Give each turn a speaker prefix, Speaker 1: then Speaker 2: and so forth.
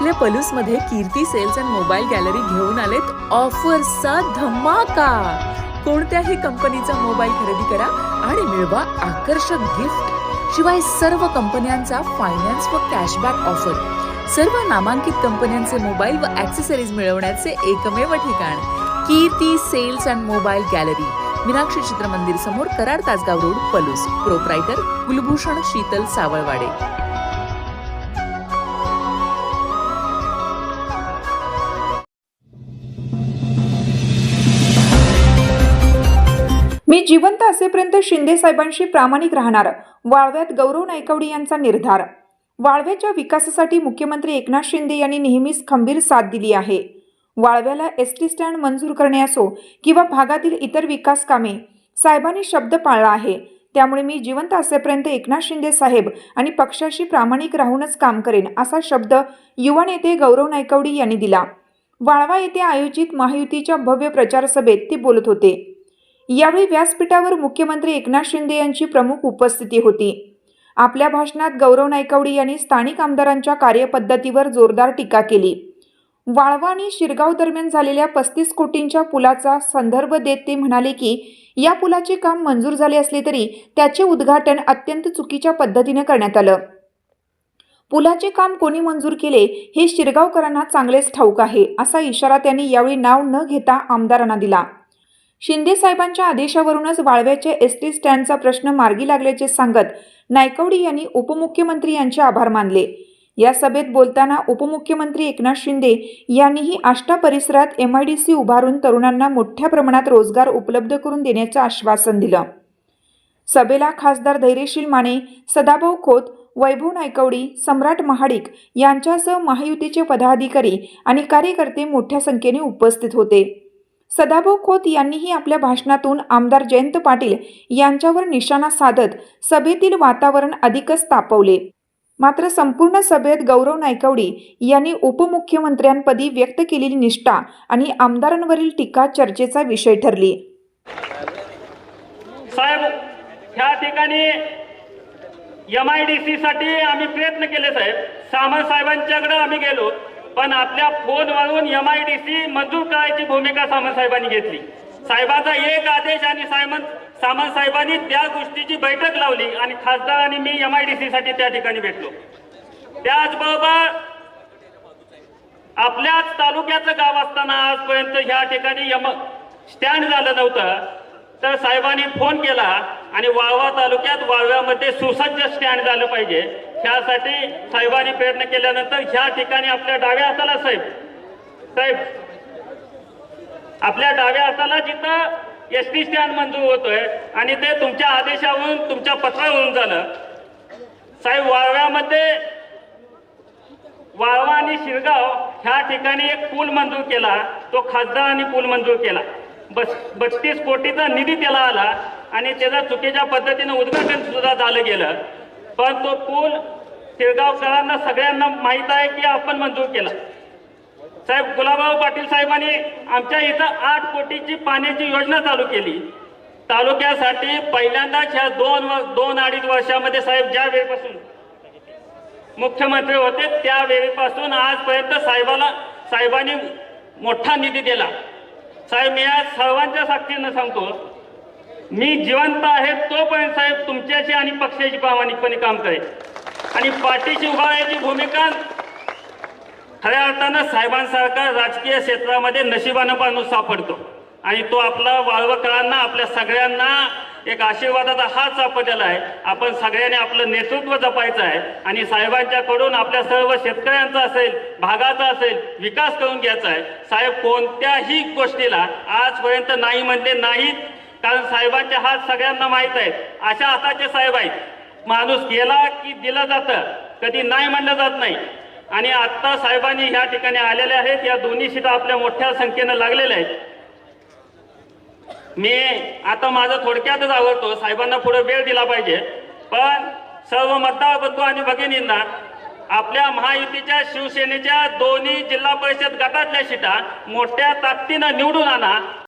Speaker 1: आपल्या पलूसमध्ये कीर्ती sales and mobile gallery घेऊन आलेत ऑफर्सचा धमाका। कोणत्याही कंपनीचा मोबाईल खरेदी करा आणि मिळवा आकर्षक गिफ्ट। शिवाय सर्व कंपन्यांचा फायनान्स व कॅशबॅक ऑफर। सर्व नामांकित कंपन्यांचे मोबाईल व ॲक्सेसरीज मिळवण्याचे एकमेव ठिकाण Kirti sales and mobile gallery, Meenakshi Chitramandir समोर, कराड तासगाव रोड, पलूस। प्रोप्रायटर कुलभूषण शीतल सावळवाडे।
Speaker 2: मी जिवंत असेपर्यंत शिंदे साहेबांशी प्रामाणिक राहणार, वाळव्यात गौरव नायकवडी यांचा निर्धार। वाळव्याच्या विकासासाठी मुख्यमंत्री एकनाथ शिंदे यांनी नेहमीच खंबीर साथ दिली आहे। वाळव्याला एसटी स्टँड मंजूर करणे असो किंवा भागातील इतर विकास कामे, साहेबांनी शब्द पाळला आहे। त्यामुळे मी जिवंत असेपर्यंत एकनाथ शिंदे साहेब आणि पक्षाशी प्रामाणिक राहूनच काम करेन, असा शब्द युवा नेते गौरव नायकवडी यांनी दिला। वाळवा येथे आयोजित महायुतीच्या भव्य प्रचार सभेत ते बोलत होते। यावेळी व्यासपीठावर मुख्यमंत्री एकनाथ शिंदे यांची प्रमुख उपस्थिती होती। आपल्या भाषणात गौरव नायकवडी यांनी स्थानिक आमदारांच्या कार्यपद्धतीवर जोरदार टीका केली। वाळवा आणि शिरगाव दरम्यान झालेल्या 35 कोटींच्या पुलाचा संदर्भ देत ते म्हणाले की या पुलाचे काम मंजूर झाले असले तरी त्याचे उद्घाटन अत्यंत चुकीच्या पद्धतीने करण्यात आलं। पुलाचे काम कोणी मंजूर केले हे शिरगावकरांना चांगलेच ठाऊक आहे, असा इशारा त्यांनी यावेळी नाव न घेता आमदारांना दिला। शिंदे साहेबांच्या आदेशावरूनच वाळव्याच्या एसटी स्टँडचा प्रश्न मार्गी लागल्याचे सांगत नायकवडी यांनी उपमुख्यमंत्री यांचे आभार मानले। या सभेत बोलताना उपमुख्यमंत्री एकनाथ शिंदे यांनीही आष्टा परिसरात MIDC उभारून तरुणांना मोठ्या प्रमाणात रोजगार उपलब्ध करून देण्याचे आश्वासन दिलं। सभेला खासदार धैर्यशील माने, सदाभाऊ खोत, वैभव नायकवडी, सम्राट महाडिक यांच्यासह महायुतीचे पदाधिकारी आणि कार्यकर्ते मोठ्या संख्येने उपस्थित होते। सदाभाऊ खोत यांनीही आपल्या भाषणातून आमदार जयंत पाटील यांच्यावर निशाणा साधत सभेतील वातावरण अधिकच तापवले। मात्र संपूर्ण सभेत गौरव नायकवडी यांनी उपमुख्यमंत्र्यांपदी व्यक्त केलेली निष्ठा आणि आमदारांवरील टीका चर्चेचा विषय ठरली।
Speaker 3: साहेब, ह्या ठिकाणी MIDC साठी आम्ही प्रयत्न केले साहेब। सामंत साहेबांच्याकडे आम्ही गेलो, पण आपल्या फोनवरून MIDC मंजूर करायची भूमिका सामंत साहेबांनी घेतली। साहेबांचा एक आदेश आणि सामंत साहेबांनी त्या गोष्टीची बैठक लावली आणि खासदार आणि मी MIDC साठी त्या ठिकाणी भेटलो। त्याचबरोबर आपल्याच तालुक्याचं गाव असताना आजपर्यंत ह्या ठिकाणी स्टँड झालं नव्हतं, तर साहेबांनी फोन केला आणि वाळवा तालुक्यात वाळव्यामध्ये सुसज्ज स्टँड झालं पाहिजे, त्यासाठी साहेबांनी प्रयत्न केल्यानंतर ह्या ठिकाणी आपल्या डाव्या हाताला साहेब आपल्या डाव्या हाताला जिथं एसटी स्टँड मंजूर होतोय आणि ते तुमच्या आदेशावरून, तुमच्या पत्रावरून झालं। साहेब, वाळवा आणि शिरगाव ह्या ठिकाणी एक पूल मंजूर केला, तो खासदारांनी पूल मंजूर केला। 32 कोटीचा निधी त्याला आला आणि त्याचा चुकीच्या पद्धतीने उद्घाटन सुद्धा झालं गेलं, पण तो पूल शिरगावकरांना सगळ्यांना माहीत आहे की आपण मंजूर केला। साहेब, गुलाबराव पाटील साहेबांनी आमच्या इथं 8 कोटीची पाण्याची योजना चालू केली तालुक्यासाठी। पहिल्यांदाच ह्या 2-2.5 वर्षामध्ये साहेब ज्या वेळेपासून मुख्यमंत्री होते त्या वेळेपासून आजपर्यंत साहेबांनी मोठा निधी दिला। साहेब, मी आज सर्वांच्या साक्षीनं सांगतो, मी जिवंत आहे तोपर्यंत साहेब तुमच्याशी आणि पक्षाची प्रामाणिकपणे काम करेल आणि पाठीशी उभा राहायची भूमिका खऱ्या अर्थानं साहेबांसारखा राजकीय क्षेत्रामध्ये नशिबानं माणूस सापडतो आणि तो आपला वाळवकरांना, आपल्या सगळ्यांना एक आशीर्वादाचा हात सापडलेला आहे। आपण सगळ्यांनी आपलं नेतृत्व जपायचं आहे आणि साहेबांच्याकडून आपल्या सर्व शेतकऱ्यांचा असेल, भागाचा असेल, विकास करून घ्यायचा आहे। साहेब, कोणत्याही गोष्टीला आजपर्यंत नाही म्हणले नाहीत, कारण साहेबांचे हात सगळ्यांना माहीत आहेत। अशा हाताचे साहेब आहेत, माणूस गेला की दिलं जातं, कधी नाही म्हणलं जात नाही। आणि आता साहेबांनी ह्या ठिकाणी आलेले आहेत, या दोन्ही सीटा आपल्या मोठ्या संख्येनं लागलेल्या आहेत। मी आता माझं थोडक्यातच आवडतो, साहेबांना पुढे वेळ दिला पाहिजे, पण सर्व मतदार बंधू आणि भगिनींना आपल्या महायुतीच्या शिवसेनेच्या दोन्ही जिल्हा परिषद गटातल्या सीटा मोठ्या ताकदीनं निवडून आणा।